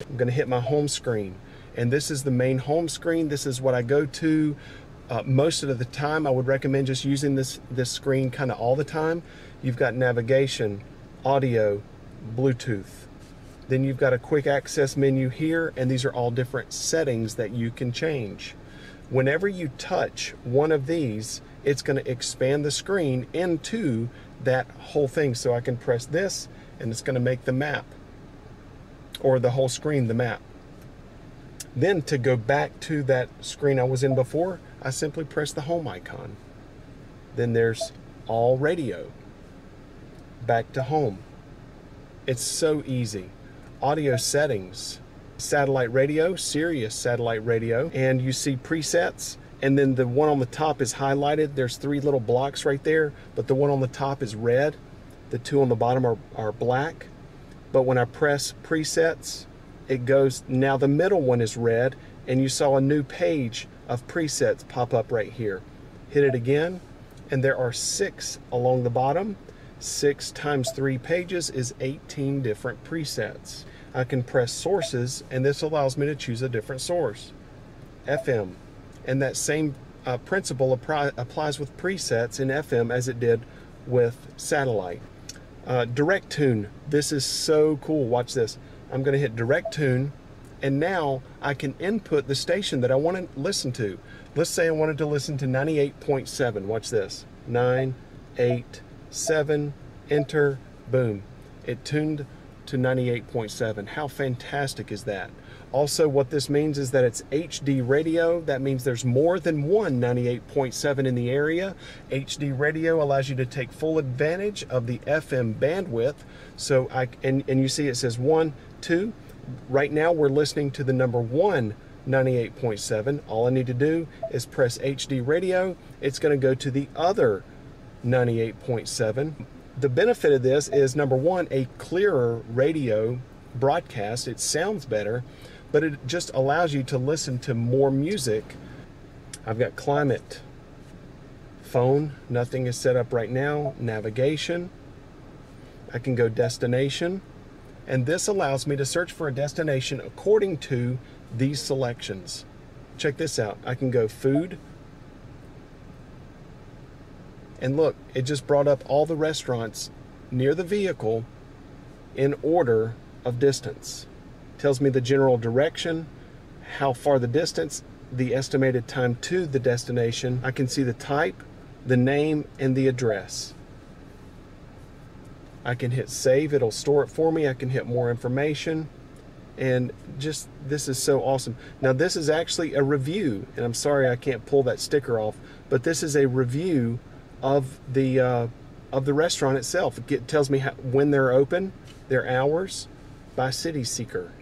I'm going to hit my home screen, and this is the main home screen. This is what I go to most of the time. I would recommend just using this screen kind of all the time. You've got navigation, audio, Bluetooth. Then you've got a quick access menu here, and these are all different settings that you can change. Whenever you touch one of these, it's going to expand the screen into that whole thing. So I can press this, and it's going to make the map, or the whole screen the map. Then to go back to that screen I was in before, I simply press the home icon. Then there's all radio. Back to home. It's so easy. Audio settings, satellite radio, Sirius satellite radio, and you see presets, and then the one on the top is highlighted. There's 3 little blocks right there, but the one on the top is red. The 2 on the bottom are black. But when I press presets, it goes, now the middle one is red, and you saw a new page of presets pop up right here. Hit it again, and there are 6 along the bottom. 6 times 3 pages is 18 different presets. I can press sources, and this allows me to choose a different source. FM, and that same principle applies with presets in FM as it did with satellite. Direct tune, this is so cool. Watch this. I'm going to hit direct tune, and now I can input the station that I want to listen to. Let's say I wanted to listen to 98.7. Watch this. 987, enter, boom. It tuned to 98.7. How fantastic is that? Also, what this means is that it's HD radio. That means there's more than one 98.7 in the area. HD radio allows you to take full advantage of the FM bandwidth. So and you see it says 1, 2. Right now we're listening to the number 1 98.7. All I need to do is press HD radio. It's going to go to the other 98.7. The benefit of this is, number 1, a clearer radio broadcast. It sounds better, but it just allows you to listen to more music. I've got climate, phone, nothing is set up right now, navigation. I can go destination, and this allows me to search for a destination according to these selections. Check this out. I can go food, and look, it just brought up all the restaurants near the vehicle in order of distance. Tells me the general direction, how far the distance, the estimated time to the destination. I can see the type, the name, and the address. I can hit save, it'll store it for me. I can hit more information, and just, this is so awesome. Now this is actually a review, and I'm sorry I can't pull that sticker off, but this is a review of the restaurant itself. It tells me when they're open, their hours, by city seeker.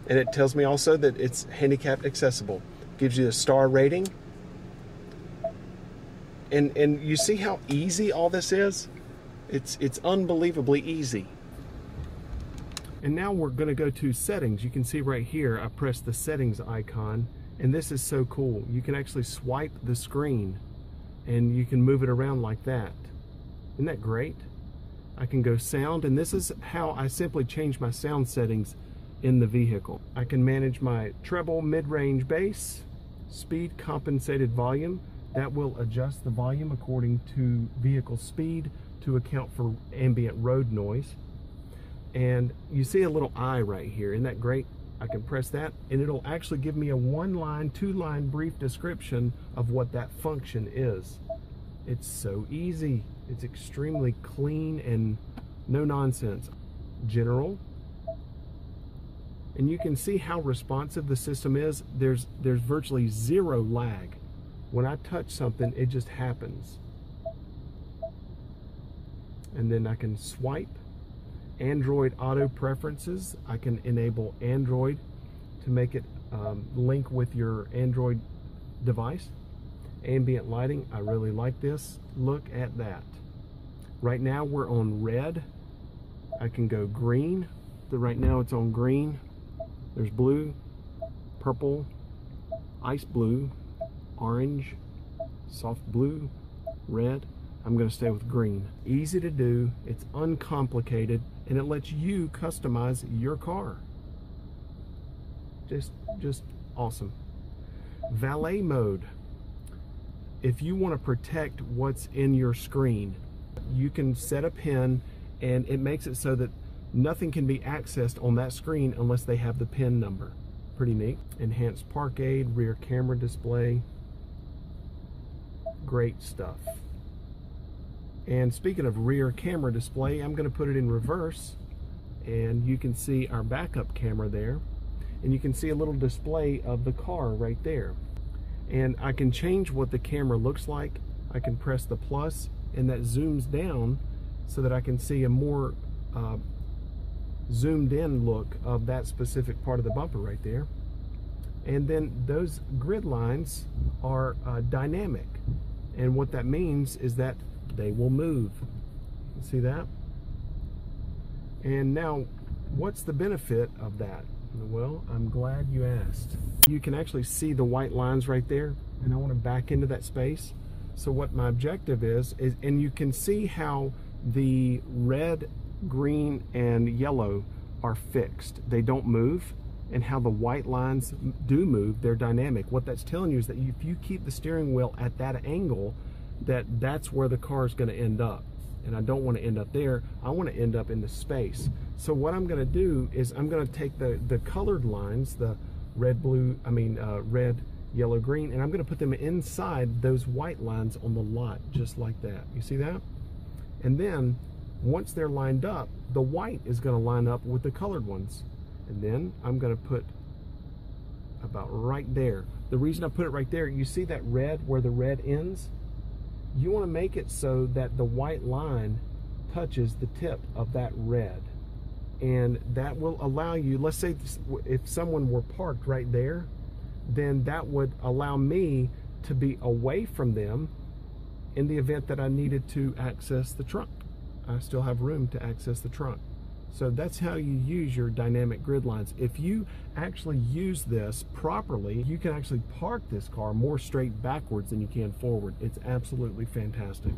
And it tells me also that it's handicapped accessible. Gives you a star rating. And you see how easy all this is? It's unbelievably easy. And now we're going to go to settings. You can see right here, I press the settings icon, and this is so cool. You can actually swipe the screen and you can move it around like that. Isn't that great? I can go sound, and this is how I simply change my sound settings in the vehicle. I can manage my treble, mid-range bass, speed compensated volume. That will adjust the volume according to vehicle speed to account for ambient road noise. And you see a little eye right here. Isn't that great? I can press that, and it'll actually give me a 1-line, 2-line brief description of what that function is. It's so easy. It's extremely clean and no nonsense. General. And you can see how responsive the system is. There's virtually 0 lag. When I touch something, it just happens. And then I can swipe. Android auto preferences. I can enable Android to make it link with your Android device. Ambient lighting, I really like this. Look at that. Right now we're on red. I can go green. Right now it's on green. There's blue, purple, ice blue, orange, soft blue, red. I'm going to stay with green. Easy to do, it's uncomplicated, and it lets you customize your car. Just awesome. Valet mode. If you want to protect what's in your screen, you can set a pin, and it makes it so that nothing can be accessed on that screen unless they have the pin number. Pretty neat. Enhanced park aid, rear camera display. Great stuff. And speaking of rear camera display, I'm going to put it in reverse, and you can see our backup camera there, and you can see a little display of the car right there. And I can change what the camera looks like. I can press the plus, and that zooms down so that I can see a more zoomed in look of that specific part of the bumper right there. And then those grid lines are dynamic, and what that means is that they will move. See that? And now, what's the benefit of that? Well, I'm glad you asked. You can actually see the white lines right there, and I want to back into that space. So what my objective is, and you can see how the red, green, and yellow are fixed. They don't move, and how the white lines do move. They're dynamic. What that's telling you is that if you keep the steering wheel at that angle, that's where the car is going to end up. And I don't want to end up there. I want to end up in the space. So what I'm going to do is I'm going to take the colored lines, the red, yellow, green, and I'm going to put them inside those white lines on the lot, just like that. You see that? And then once they're lined up, the white is going to line up with the colored ones. And then I'm going to put about right there. The reason I put it right there, you see that red where the red ends? You want to make it so that the white line touches the tip of that red. And that will allow you, let's say if someone were parked right there, then that would allow me to be away from them in the event that I needed to access the trunk. I still have room to access the trunk. So that's how you use your dynamic grid lines. If you actually use this properly, you can actually park this car more straight backwards than you can forward. It's absolutely fantastic.